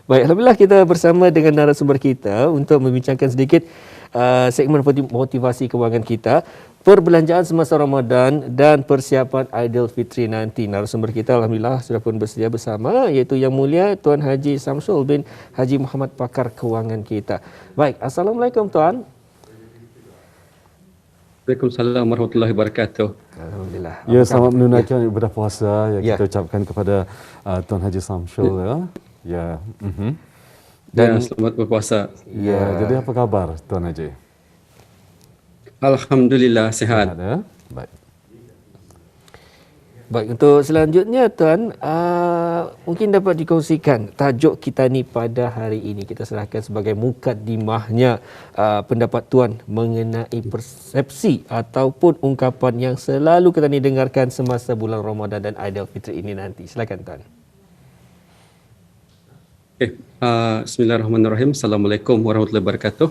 Baik, alhamdulillah kita bersama dengan narasumber kita untuk membincangkan sedikit segmen motivasi kewangan kita, perbelanjaan semasa Ramadan dan persiapan Aidilfitri nanti. Narasumber kita alhamdulillah sudah pun bersedia bersama, iaitu Yang Mulia Tuan Haji Samsul bin Haji Muhammad, pakar kewangan kita. Baik, Assalamualaikum Tuan. Waalaikumsalam warahmatullahi wabarakatuh. Alhamdulillah. Ya, selamat menunaikan ibadah puasa yang kita ucapkan kepada Tuan Haji Samsul ya. Ya. Dan selamat berpuasa. Ya, jadi apa kabar Tuan Haji? Alhamdulillah sihat. Ya? Baik. Baik, untuk selanjutnya Tuan, mungkin dapat dikongsikan tajuk kita ni pada hari ini. Kita serahkan sebagai mukaddimahnya pendapat Tuan mengenai persepsi ataupun ungkapan yang selalu kita ni dengarkan semasa bulan Ramadan dan Aidilfitri ini nanti. Silakan Tuan. Okay. Bismillahirrahmanirrahim. Assalamualaikum warahmatullahi wabarakatuh.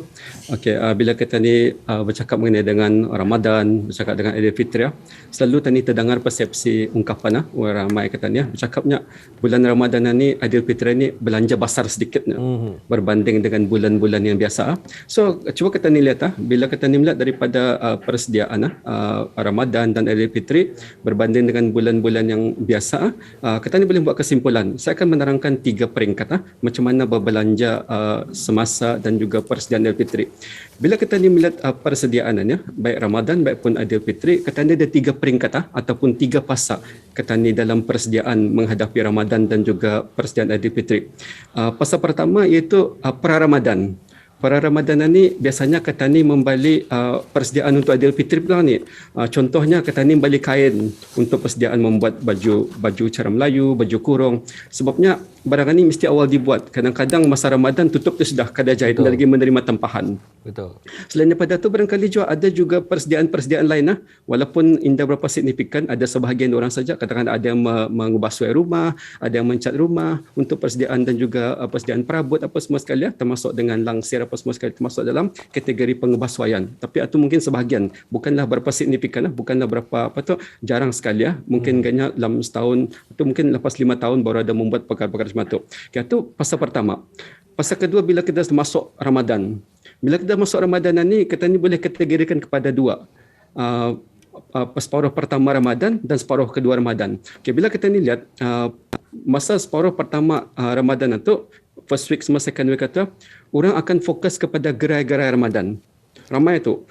Okey, bila kita ni bercakap mengenai dengan Ramadan, bercakap dengan Aidilfitri, selalu tadi terdengar persepsi ungkapan orang ramai katanya bercakapnya bulan Ramadan ni, Aidilfitri ni belanja besar sedikitnya berbanding dengan bulan-bulan yang biasa. So cuba kita ni lihat bila kita ni melihat daripada persediaan Ramadan dan Aidilfitri berbanding dengan bulan-bulan yang biasa, kita ni boleh buat kesimpulan. Saya akan menerangkan 3 peringkat macam mana berbelanja semasa dan juga persediaan Aidilfitri. Bila kita ni melihat persediaannya, baik Ramadan baik pun Aidilfitri, kita ni ada 3 peringkat ataupun 3 fasa kita ni dalam persediaan menghadapi Ramadan dan juga persediaan Aidilfitri. Fasa pertama iaitu pra-Ramadan. Pra-Ramadan ni biasanya kita ni membeli persediaan untuk Aidilfitri pula ni. Contohnya kita ni membeli kain untuk persediaan membuat baju cara Melayu, baju kurung. Sebabnya barang ni mesti awal dibuat. Kadang-kadang masa Ramadan tutup tu sudah kedai jahit dan lagi menerima tempahan. Betul. Selain daripada tu barangkali juga ada juga persediaan-persediaan lain walaupun indah berapa signifikan, ada sebahagian orang saja, kadang-kadang ada yang mengubah suai rumah, ada yang mencat rumah untuk persediaan dan juga persediaan perabot apa semua sekali termasuk dengan langsir apa semua sekali termasuk dalam kategori pengubahsuaian. Tapi itu mungkin sebahagian, bukanlah berapa signifikan, bukanlah berapa jarang sekali mungkin ganya dalam setahun atau mungkin lepas 5 tahun baru ada membuat perkara-perkara macam tu. Itu fasa pertama. Fasa kedua bila kita masuk Ramadan. Bila kita masuk Ramadan ni, kita ni boleh kategorikan kepada 2. Separuh pertama Ramadan dan separuh kedua Ramadan. Okay, bila kita ni lihat masa separuh pertama Ramadan itu, first week sama second week itu, orang akan fokus kepada gerai-gerai Ramadan. Ramai tu.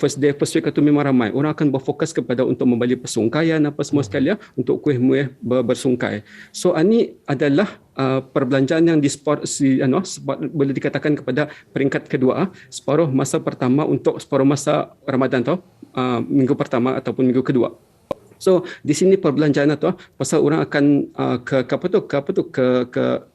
First week itu memang ramai. Orang akan berfokus kepada untuk membeli persungkaian apa semua sekali untuk kuih-muih bersungkai. So ini adalah perbelanjaan yang boleh dikatakan kepada peringkat kedua, separuh masa pertama untuk separuh masa Ramadan tu, minggu pertama ataupun minggu kedua. So di sini perbelanjaan atau pasal orang akan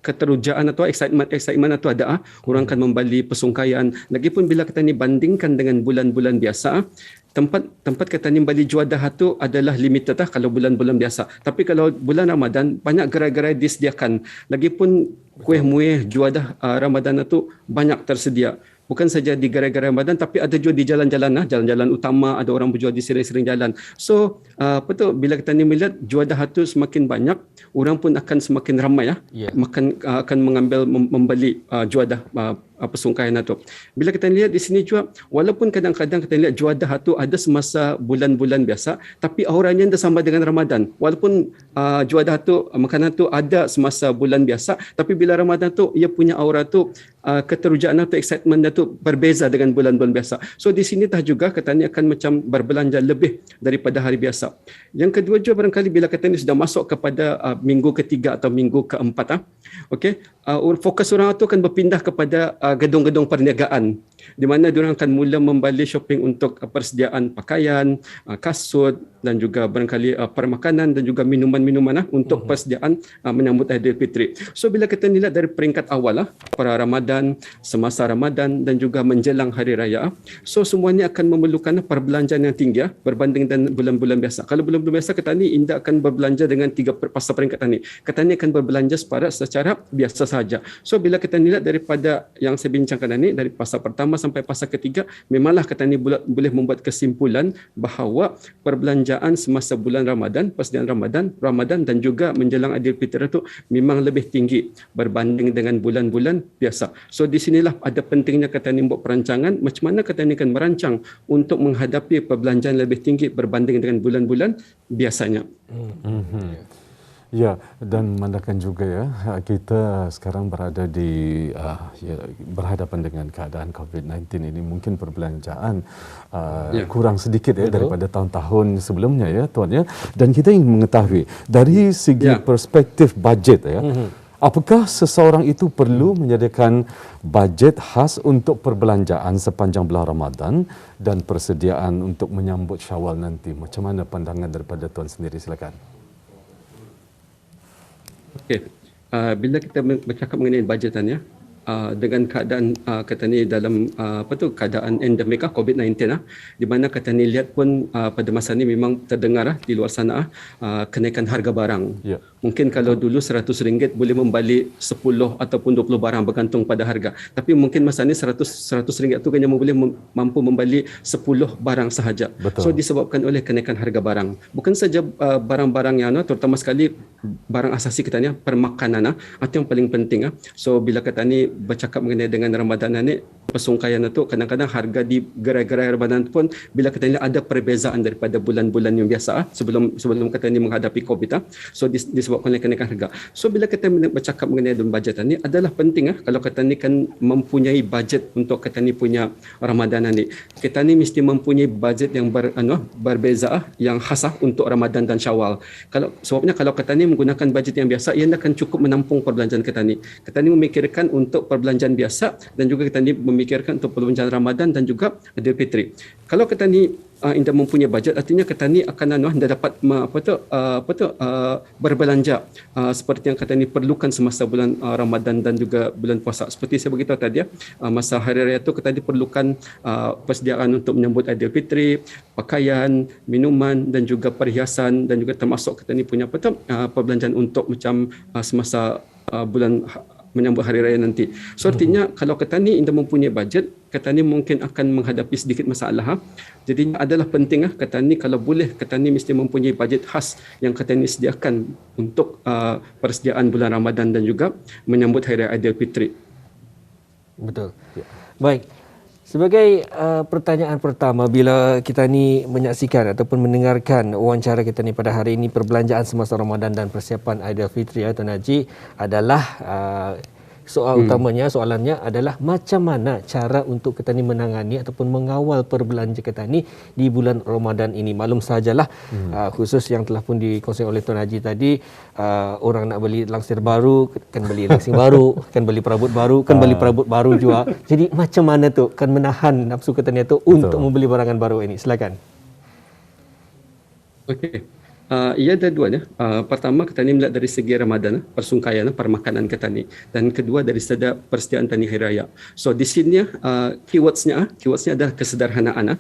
keterujaan atau excitement atau ada orang akan membeli persungkaian. Lagipun bila kita ni bandingkan dengan bulan-bulan biasa, tempat kita ni beli juadah tu adalah limited kalau bulan-bulan biasa. Tapi kalau bulan Ramadan banyak gerai-gerai disediakan. Lagipun kuih-muih juadah Ramadan tu banyak tersedia. Bukan saja di gerai-gerai Ramadan tapi ada juga di jalan-jalan jalan-jalan utama, ada orang berjual di sering-sering jalan. So bila kita ni melihat juadah itu semakin banyak, orang pun akan semakin ramai akan mengambil membeli juadah persungkaian itu. Bila kita lihat di sini juga, walaupun kadang-kadang kita lihat juadah itu ada semasa bulan-bulan biasa, tapi auranya dah sama dengan Ramadan. Walaupun juadah itu, makanan itu ada semasa bulan biasa, tapi bila Ramadan tu ia punya aura tu keterujaan atau excitement tu berbeza dengan bulan-bulan biasa. So di sini dah juga kita ni akan macam berbelanja lebih daripada hari biasa. Yang kedua juga barangkali bila kita ni sudah masuk kepada minggu ketiga atau minggu keempat, fokus orang tu akan berpindah kepada gedung-gedung perniagaan, di mana diorang akan mula membeli shopping untuk persediaan pakaian, kasut dan juga barangkali permakanan dan juga minuman-minuman untuk persediaan menyambut Aidilfitri. So bila kita lihat dari peringkat awal para Ramadan, semasa Ramadan dan juga menjelang hari raya, so semuanya akan memerlukan perbelanjaan yang tinggi berbanding dengan bulan-bulan biasa. Kalau bulan-bulan biasa kita ni indah akan berbelanja dengan 3 fasa peringkat ni. Kita ni akan berbelanja secara biasa saja. So bila kita lihat daripada yang saya bincangkan ini, dari fasa pertama pertama sampai fasa ketiga, memanglah kata ni boleh membuat kesimpulan bahawa perbelanjaan semasa bulan Ramadan, persediaan Ramadan dan juga menjelang Aidilfitri itu memang lebih tinggi berbanding dengan bulan-bulan biasa. So di sinilah ada pentingnya kata ni buat perancangan macam mana kata ni akan merancang untuk menghadapi perbelanjaan lebih tinggi berbanding dengan bulan-bulan biasanya. Ya, dan memandangkan juga ya, kita sekarang berada di berhadapan dengan keadaan COVID-19 ini, mungkin perbelanjaan kurang sedikit ya daripada tahun-tahun sebelumnya ya Tuan ya. Dan kita ingin mengetahui dari segi perspektif bajet ya, apakah seseorang itu perlu menyediakan bajet khas untuk perbelanjaan sepanjang bulan Ramadan dan persediaan untuk menyambut Syawal nanti? Macam mana pandangan daripada Tuan sendiri? Silakan. Okey, bila kita bercakap mengenai bajetan ya, dengan keadaan kata ni dalam keadaan endemik COVID-19 di mana kata ni lihat pun pada masa ni memang terdengar di luar sana kenaikan harga barang. Ya. Mungkin kalau dulu RM100 boleh membeli 10 ataupun 20 barang bergantung pada harga. Tapi mungkin masa ni RM100 tu hanya boleh mampu membeli 10 barang sahaja. Betul. So disebabkan oleh kenaikan harga barang. Bukan saja barang-barang yang terutama sekali barang asasi kita ni permakanan itu yang paling penting. So bila kata ni bercakap mengenai dengan Ramadan ni, persungkaian itu kadang-kadang harga di gerai-gerai Ramadan pun bila kata ni ada perbezaan daripada bulan-bulan yang biasa sebelum kata ni menghadapi COVID. So disebabkan oleh kenaikan harga. So bila kita bercakap mengenai dalam bajet ni adalah penting kalau kalau kata ni kan mempunyai bajet untuk kata ni punya Ramadan ni. Kita ni mesti mempunyai bajet yang berbeza yang khas untuk Ramadan dan Syawal. Sebabnya kalau kata ni menggunakan bajet yang biasa, ia akan cukup menampung perbelanjaan kita ni. Kita ni memikirkan untuk perbelanjaan biasa dan juga kita ni memikirkan untuk perbelanjaan Ramadan dan juga Aidilfitri. Kalau kita ni anda mempunyai bajet, artinya kita ni akan anda dapat berbelanja seperti yang kata ni perlukan semasa bulan Ramadan dan juga bulan puasa. Seperti saya beritahu tadi masa hari raya tu kita diperlukan persediaan untuk menyambut Aidilfitri, pakaian, minuman dan juga perhiasan dan juga termasuk kita ni punya perbelanjaan untuk macam semasa bulan menyambut hari raya nanti. So artinya kalau kata ni anda mempunyai bajet, kata ni mungkin akan menghadapi sedikit masalah. Jadi adalah penting kata ni kalau boleh kata ni mesti mempunyai bajet khas yang kata ni sediakan untuk persediaan bulan Ramadan dan juga menyambut hari raya Aidilfitri. Betul. Baik. Sebagai pertanyaan pertama, bila kita ni menyaksikan ataupun mendengarkan wawancara kita ni pada hari ini, perbelanjaan semasa Ramadan dan persiapan Aidilfitri Tuan Haji adalah soalannya adalah macam mana cara untuk kita ni menangani ataupun mengawal perbelanja kita ni di bulan Ramadan ini. Maklum sajalah khusus yang telah pun dikongsi oleh Tuan Haji tadi, orang nak beli langsir baru kan beli langsir baru, kan beli perabot baru, kan beli perabot baru juga. Jadi macam mana tu kan menahan nafsu kita ni tu untuk membeli barangan baru ini? Silakan. Okey. Ia ada dua ya. Pertama kita ni melihat dari segi Ramadan, persungkaian, permakanan kita ni, dan kedua dari segi persediaan tani hari raya. So di sini keywordsnya adalah kesederhanaan.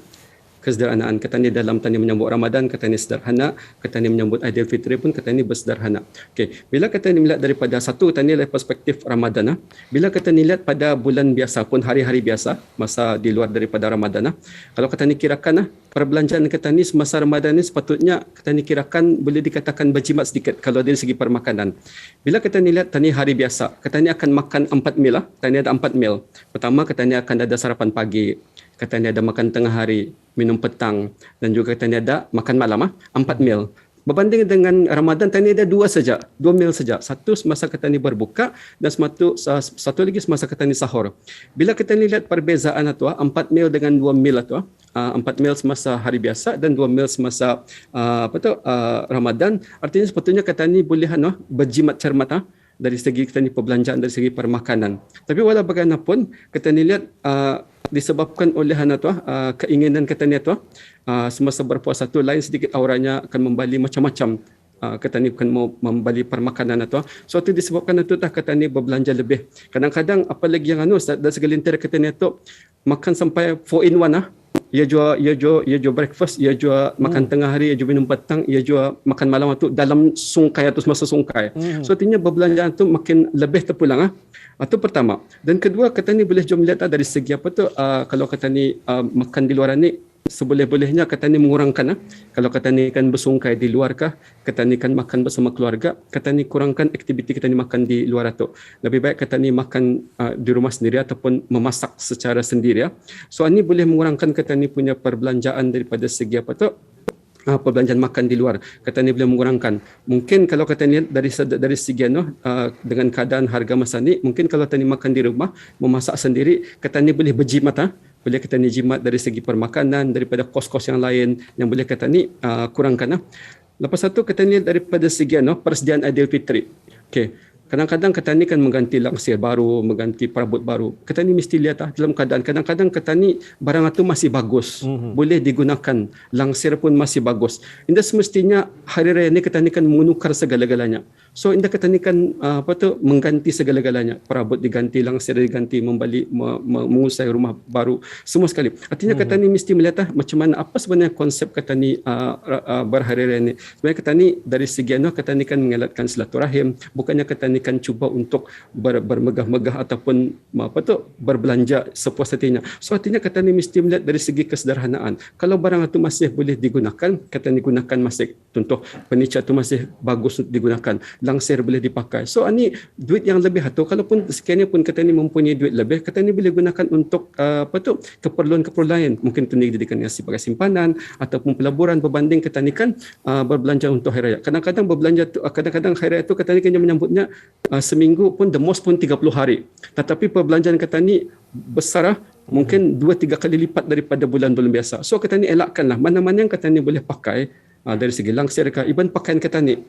Kesederhanaan kata ni dalam tani menyambut Ramadan, kata ni sederhana, kata ni menyambut Aidilfitri pun kata ni bersederhana. Okey, bila kata ni melihat daripada satu kata ni dari perspektif Ramadan, bila kata ni lihat pada bulan biasa pun hari-hari biasa masa di luar daripada Ramadan, kalau kata ni kirakan perbelanjaan kata ni semasa Ramadan ni sepatutnya kata ni kirakan boleh dikatakan berjimat sedikit kalau dari segi permakanan. Bila kata ni lihat tani hari biasa, kata ni akan makan 4 meal kata ni ada 4 meal. Pertama kata ni akan ada sarapan pagi, kata ni ada makan tengah hari, minum petang dan juga kata ni ada makan malam 4 meal. Berbanding dengan Ramadan tadi ada 2 meal saja. Satu semasa kata ni berbuka dan satu lagi semasa kata ni sahur. Bila kita ni lihat perbezaan itu 4 meal dengan 2 meal itu 4 meal semasa hari biasa dan 2 meal semasa Ramadan, artinya sepatutnya kata ni boleh berjimat cermat dari segi kita ni perbelanjaan, dari segi permakanan. Tapi walau bagaimanapun kita ni lihat disebabkan oleh keinginan kata ni semasa berpuasa tu lain sedikit auranya akan membeli macam-macam kata ni bukan mau membeli permakanan atau so itu disebabkan itu kata ni berbelanja lebih. Kadang-kadang apalagi yang dari segelintir kata ni tu makan sampai 4 in 1 ia jual breakfast, ia jual makan tengah hari, ia jual minum petang, ia jual makan malam tu dalam sungkai atau semasa sungkai. So artinya perbelanjaan tu makin lebih terpulang Itu pertama. Dan kedua, kata ni boleh jom lihat dari segi apa tu, kalau kata ni makan di luar ni, seboleh-bolehnya kata ni mengurangkan. Kalau kata ni kan bersungkai di luar kah, kata ni kan makan bersama keluarga, kata ni kurangkan aktiviti kita ni makan di luar tu. Lebih baik kata ni makan di rumah sendiri ataupun memasak secara sendiri So ini boleh mengurangkan kata ni punya perbelanjaan daripada segi apa tu, perbelanjaan makan di luar. Kata ni boleh mengurangkan. Mungkin kalau kata ni dari segi dengan keadaan harga masa ni, mungkin kalau kata ni makan di rumah, memasak sendiri, kata ni boleh berjimat boleh kata ni jimat dari segi permakanan, daripada kos-kos yang lain yang boleh kata ni kurangkan Lepas satu kata ni daripada segi persediaan Aidilfitri. Okey. Kadang-kadang kata ni kan mengganti langsir baru, mengganti perabot baru. Kata ni mesti lihat dalam keadaan. Kadang-kadang kata ni barang itu masih bagus. Boleh digunakan. Langsir pun masih bagus. Indah semestinya hari raya ni kata ni kan menukar segala-galanya. So indah kata ni kan mengganti segala-galanya. Perabot diganti, langsir diganti, mengusai rumah baru. Semua sekali. Artinya kata ni mesti melihat macam mana, apa sebenarnya konsep kata ni berhari raya ni. Sebenarnya kata ni dari segi kata ni kan mengelatkan silaturahim. Bukannya kata ni kan cuba untuk bermegah-megah ataupun berbelanja sepuas hatinya. So artinya kata ni mesti melihat dari segi kesederhanaan. Kalau barang itu masih boleh digunakan, kata ni gunakan masih. Contoh furniture itu masih bagus untuk digunakan. Langsir boleh dipakai. So ini duit yang lebih kalaupun sekiranya pun kata ni mempunyai duit lebih, kata ni boleh gunakan untuk keperluan-keperluan lain. Mungkin itu dijadikan sebagai simpanan ataupun pelaburan berbanding kata ni kan berbelanja untuk hari raya. Kadang-kadang berbelanja tu, kadang-kadang hari raya tu kata ni kan menyambutnya seminggu pun the most pun 30 hari. Tetapi perbelanjaan kata ni besar mungkin 2-3 kali lipat daripada bulan-bulan biasa. So kata ni elakkanlah mana-mana yang kata ni boleh pakai dari segi langsir kah, even pakaian kata ni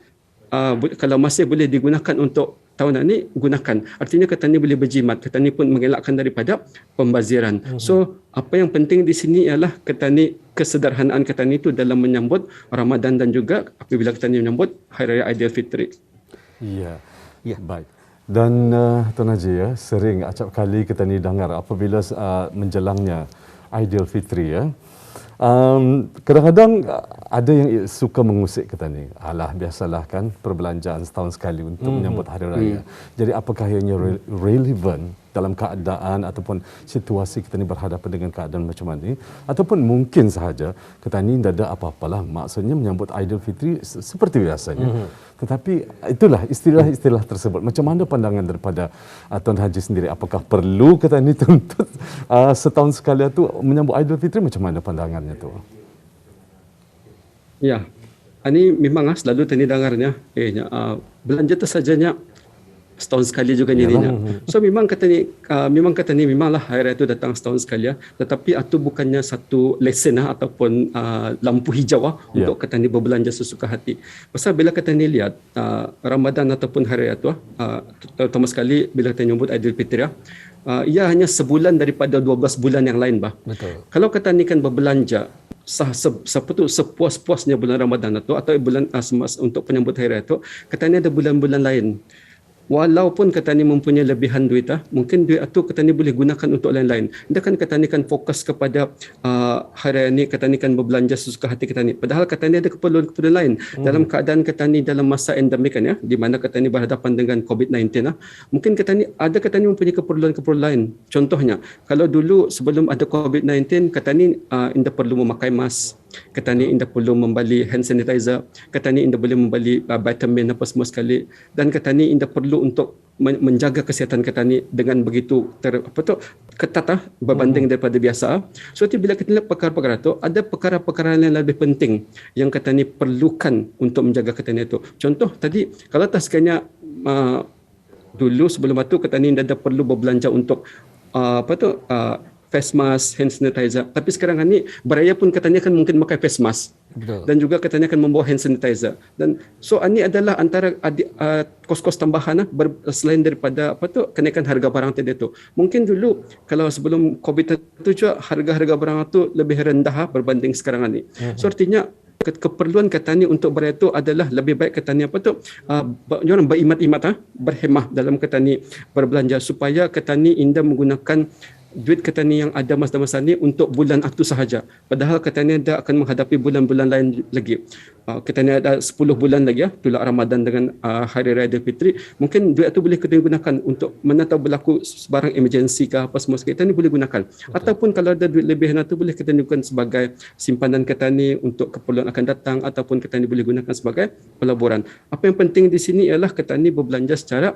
kalau masih boleh digunakan untuk tahunan ni, gunakan. Artinya kata ni boleh berjimat. Kata ni pun mengelakkan daripada pembaziran. So apa yang penting di sini ialah kata ni kesederhanaan kata ni itu dalam menyambut Ramadan dan juga apabila kata ni menyambut Hari Raya Aidilfitri. Ya. Baik. Dan Tuan Haji sering acap kali kita ni dengar apabila menjelangnya Aidilfitri kadang-kadang ada yang suka mengusik kita ni. Alah biasalah kan perbelanjaan setahun sekali untuk menyambut hari raya. Jadi apakah ianya relevan dalam keadaan ataupun situasi kita ni berhadapan dengan keadaan macam ni, ataupun mungkin sahaja kita ni tidak ada apa-apalah, maksudnya menyambut Aidilfitri seperti biasanya. Tetapi itulah istilah-istilah tersebut. Macam mana pandangan daripada Tuan Haji sendiri? Apakah perlu kita ni tuntut setahun sekali tu menyambut Aidilfitri? Macam mana pandangannya tu? Ya, ini memang selalu tadi dengarnya. Belanja tu sajanya setahun sekali juga jadinya. So memang kata ni memanglah hari raya itu datang setahun sekali tetapi itu bukannya satu lesen ataupun lampu hijau untuk kata ni berbelanja sesuka hati. Pasal bila kata ni lihat Ramadan ataupun hari raya itu terutama sekali bila kita nyambut Aidilfitri ia hanya sebulan daripada 12 bulan yang lain Betul. Kalau kata ni kan berbelanja sepuas-puasnya bulan Ramadan itu atau bulan untuk penyambut hari raya itu, kata ni ada bulan-bulan lain. Walaupun kata ni mempunyai lebihan duit mungkin duit itu kata ni boleh gunakan untuk lain-lain. Dia kan kata ni kan fokus kepada hari ni kata ni kan berbelanja sesuka hati kata ni. Padahal kata ni ada keperluan-keperluan lain. Dalam keadaan kata ni dalam masa endemik kan di mana kata ni berhadapan dengan COVID-19 mungkin kata ni ada kata ni mempunyai keperluan-keperluan lain. Contohnya, kalau dulu sebelum ada COVID-19 kata ni anda perlu memakai mask. Kata ni anda perlu membeli hand sanitizer, kata ni anda boleh membeli vitamin apa semua sekali, dan kata ni anda perlu untuk menjaga kesihatan kata ni dengan begitu ketat berbanding daripada biasa. So bila kita lihat perkara-perkara tu, ada perkara-perkara yang lebih penting yang kata ni perlukan untuk menjaga kata ni itu. Contoh tadi kalau sekiranya dulu sebelum itu kata ni anda perlu berbelanja untuk face mask, hand sanitizer. Tapi sekarang ni beraya pun katanya kan mungkin pakai face mask. Betul. Dan juga katanya kan membawa hand sanitizer. Dan so ini adalah antara kos-kos tambahan selain daripada kenaikan harga barang tadi tu. Mungkin dulu kalau sebelum COVID itu juga harga-harga barang itu lebih rendah berbanding sekarang ni. So artinya keperluan kata ni untuk beraya itu adalah lebih baik kata ni orang berimat-imat berhemah dalam kata ni berbelanja supaya kata ni indah menggunakan duit Ketani yang ada masa-masa ni untuk bulan itu sahaja. Padahal Ketani ada akan menghadapi bulan-bulan lain lagi. Ketani ada 10 bulan lagi tolak Ramadan dengan Hari Raya Aidilfitri. Mungkin duit itu boleh Ketani gunakan untuk mana tahu berlaku sebarang emergency ke apa semua. Ketani boleh gunakan. Ataupun kalau ada duit lebihan itu boleh Ketani gunakan sebagai simpanan Ketani untuk keperluan akan datang, ataupun Ketani boleh gunakan sebagai pelaburan. Apa yang penting di sini ialah Ketani berbelanja secara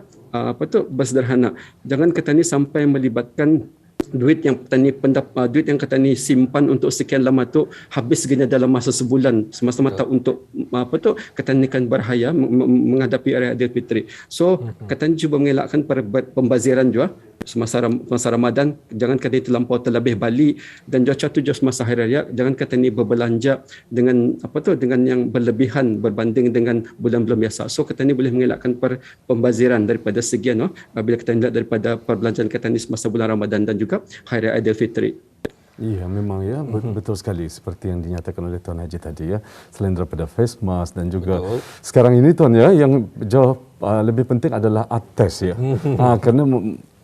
bersederhana. Jangan Ketani sampai melibatkan duit yang Ketani simpan untuk sekian lama tu habis segini dalam masa sebulan semata-mata untuk Ketani kan berhaya menghadapi Hari Aidilfitri. So Ketani cuba mengelakkan pembaziran juga semasa Ramadan. Jangan Ketani terlampau terlebih balik, dan cuaca tu just masa Hari Raya jangan Ketani berbelanja dengan dengan yang berlebihan berbanding dengan bulan-bulan biasa. So Ketani boleh mengelakkan pembaziran daripada segian bila kita lihat daripada perbelanjaan Ketani semasa bulan Ramadan dan juga Hari Raya Aidilfitri. Iya, memang ya, betul sekali seperti yang dinyatakan oleh Tuan Haji tadi ya. Selain daripada face mask dan juga sekarang ini Tuan ya, yang jauh lebih penting adalah ATES ya. Kerana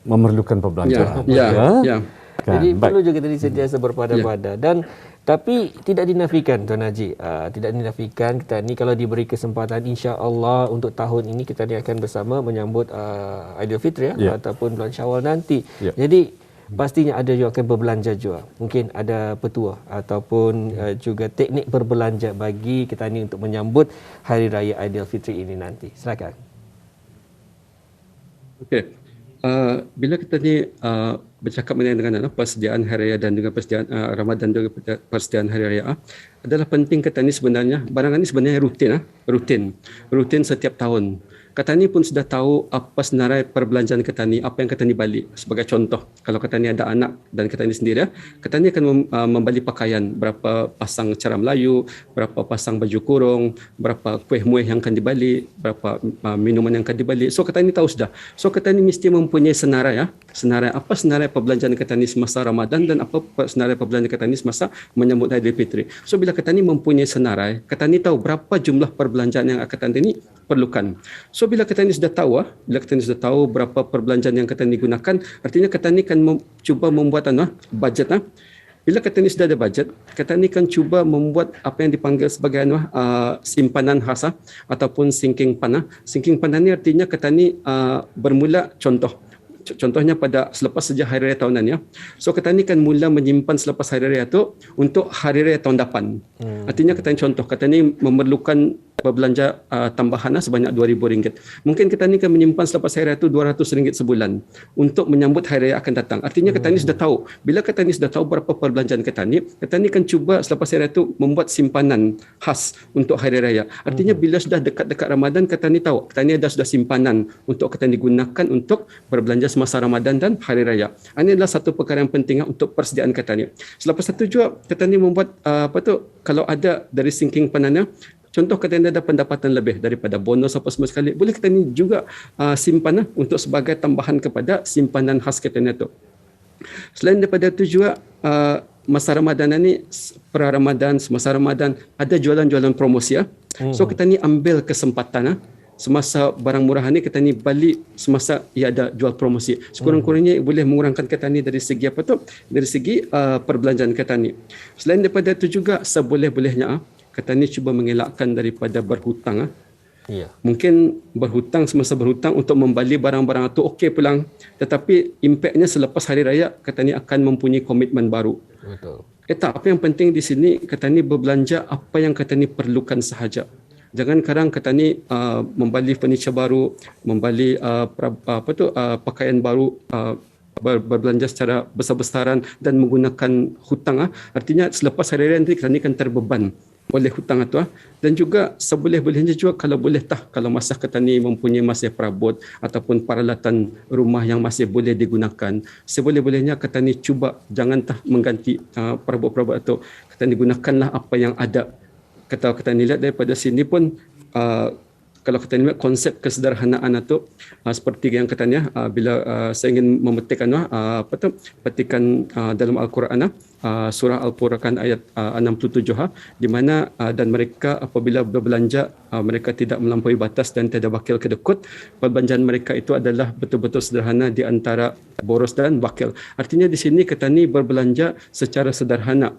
memerlukan perbelanjaan. Ya. Jadi perlu juga tadi sentiasa berpada-pada. Dan tapi tidak dinafikan Tuan Haji, tidak dinafikan kita ni kalau diberi kesempatan, insya-Allah untuk tahun ini kita ni akan bersama menyambut Aidilfitri ataupun bulan Syawal nanti. Jadi pastinya ada juga akan berbelanja juga. Mungkin ada petua ataupun juga teknik berbelanja bagi kita ni untuk menyambut Hari Raya Aidilfitri ini nanti. Silakan. Okey. Bila kita ni bercakap mengenai dengan persediaan Hari Raya dan juga persediaan Ramadan dan juga persediaan Hari Raya, adalah penting kita ni sebenarnya, barang ni sebenarnya rutin setiap tahun. Ketani pun sudah tahu apa senarai perbelanjaan Ketani, apa yang Ketani balik. Sebagai contoh, kalau Ketani ada anak dan Ketani sendiri, Ketani akan membeli pakaian, berapa pasang cara Melayu, berapa pasang baju kurung, berapa kuih muih yang akan dibalik, berapa minuman yang akan dibalik. So Ketani tahu sudah. So Ketani mesti mempunyai senarai apa senarai perbelanjaan Ketani semasa Ramadan dan apa senarai perbelanjaan Ketani semasa menyambut Aidilfitri. So bila Ketani mempunyai senarai, Ketani tahu berapa jumlah perbelanjaan yang Ketani perlukan. So bila Ketani sudah tahu berapa perbelanjaan yang Ketani gunakan, artinya Ketani akan cuba membuat bajet. Bila Ketani sudah ada bajet, Ketani akan cuba membuat apa yang dipanggil sebagai simpanan khas ataupun sinking fund. Sinking fund ni artinya Ketani bermula contohnya pada selepas sejak Hari Raya tahunan ya. So Ketani kan mula menyimpan selepas Hari Raya tu untuk Hari Raya tahun depan. Artinya Ketani memerlukan berbelanja tambahan sebanyak RM2,000. Mungkin Ketani kan menyimpan selepas Hari Raya tu RM200 sebulan untuk menyambut Hari Raya akan datang. Artinya Ketani sudah tahu. Bila Ketani sudah tahu berapa perbelanjaan Ketani kan cuba selepas Hari Raya tu membuat simpanan khas untuk Hari Raya. Artinya bila sudah dekat-dekat Ramadan, Ketani tahu. Ketani sudah simpanan untuk Ketani gunakan untuk berbelanja semasa Ramadan dan Hari Raya. Ini adalah satu perkara yang penting untuk persediaan Ketani. Selepas itu juga Ketani membuat kalau ada dari sinking penanya, contoh Ketani ada pendapatan lebih daripada bonus apa semua sekali, boleh Ketani juga simpan untuk sebagai tambahan kepada simpanan khas Ketani itu. Selain daripada itu juga masa Ramadan ini, semasa Ramadan ada jualan-jualan promosi ya. So Ketani ambil kesempatan semasa barang murah ni Ketani balik semasa ia ada jual promosi. Sekurang-kurangnya boleh mengurangkan Ketani dari segi dari segi perbelanjaan Ketani. Selain daripada itu juga seboleh-bolehnya Ketani cuba mengelakkan daripada berhutang. Ya. Mungkin semasa berhutang untuk membeli barang-barang itu okey pulang, tetapi impaknya selepas Hari Raya Ketani akan mempunyai komitmen baru. Betul. Apa yang penting di sini Ketani berbelanja apa yang Ketani perlukan sahaja. Jangan kadang Ketani membeli furniture baru, membeli pakaian baru, berbelanja secara besar-besaran dan menggunakan hutang. Artinya selepas Hari Raya nanti Ketani akan terbeban oleh hutang itu. Dan juga seboleh-bolehnya juga kalau masa Ketani mempunyai masih perabot ataupun peralatan rumah yang masih boleh digunakan, seboleh-bolehnya Ketani cuba jangan mengganti perabot-perabot itu. Ketani gunakanlah apa yang ada. Ketani lihat daripada sini pun kalau kita lihat konsep kesederhanaan itu seperti yang katanya bila saya ingin memetik petikan dalam Al-Quran surah Al-Furqan ayat 67 di mana dan mereka apabila berbelanja mereka tidak melampaui batas dan tidak bakil kedekut. Perbelanjaan mereka itu adalah betul-betul sederhana di antara boros dan bakil. Artinya di sini kita ni berbelanja secara sederhana,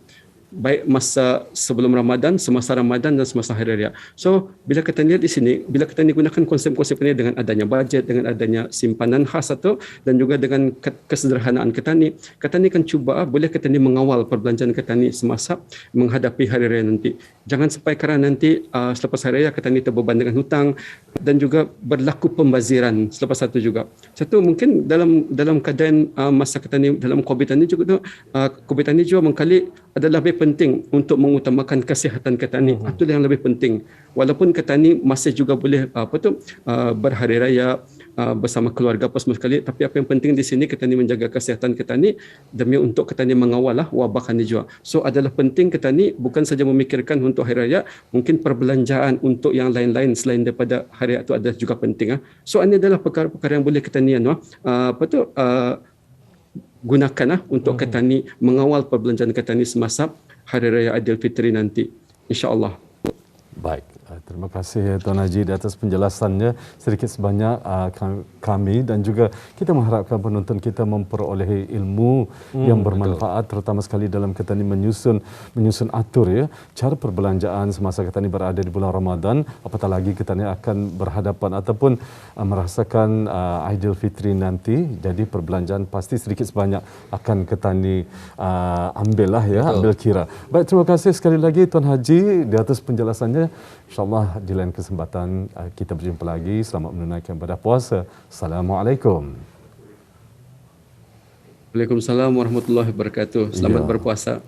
baik masa sebelum Ramadan, semasa Ramadan dan semasa hari raya. So, bila kita lihat di sini, bila kita gunakan konsep-konsep ini dengan adanya budget, dengan adanya simpanan khas atau dan juga dengan kesederhanaan kita ni kan cuba boleh kita ni mengawal perbelanjaan kita ni semasa menghadapi hari raya nanti. Jangan sampai kerana nanti selepas hari raya kita ni terbeban dengan hutang dan juga berlaku pembaziran selepas itu juga. Satu mungkin dalam keadaan masa kita ni dalam COVID ini juga COVID ini juga mengkali adalah lebih penting untuk mengutamakan kesihatan kita ni. Itu yang lebih penting. Walaupun kita ni masih juga boleh berhari raya bersama keluarga apa semua sekali, tapi apa yang penting di sini kita ni menjaga kesihatan kita ni demi untuk kita ni mengawal wabak ini juga. So adalah penting kita ni bukan saja memikirkan untuk hari raya, mungkin perbelanjaan untuk yang lain-lain selain daripada hari raya itu adalah juga penting. So ini adalah perkara-perkara yang boleh kita ni gunakan untuk kita ni mengawal perbelanjaan kita ni semasa Hari Raya Aidilfitri nanti, insya-Allah. Baik, terima kasih Tuan Haji di atas penjelasannya. Sedikit sebanyak kami dan juga kita mengharapkan penonton kita memperolehi ilmu yang bermanfaat, terutama sekali dalam kita ni menyusun atur ya cara perbelanjaan semasa kita ni berada di bulan Ramadan, apatah lagi kita ni akan berhadapan ataupun merasakan Aidilfitri nanti. Jadi perbelanjaan pasti sedikit sebanyak akan kita ni ambil kira. Baik, terima kasih sekali lagi Tuan Haji di atas penjelasannya. InsyaAllah di lain kesempatan kita berjumpa lagi. Selamat menunaikan ibadah puasa. Assalamualaikum. Waalaikumsalam warahmatullahi wabarakatuh. Selamat berpuasa.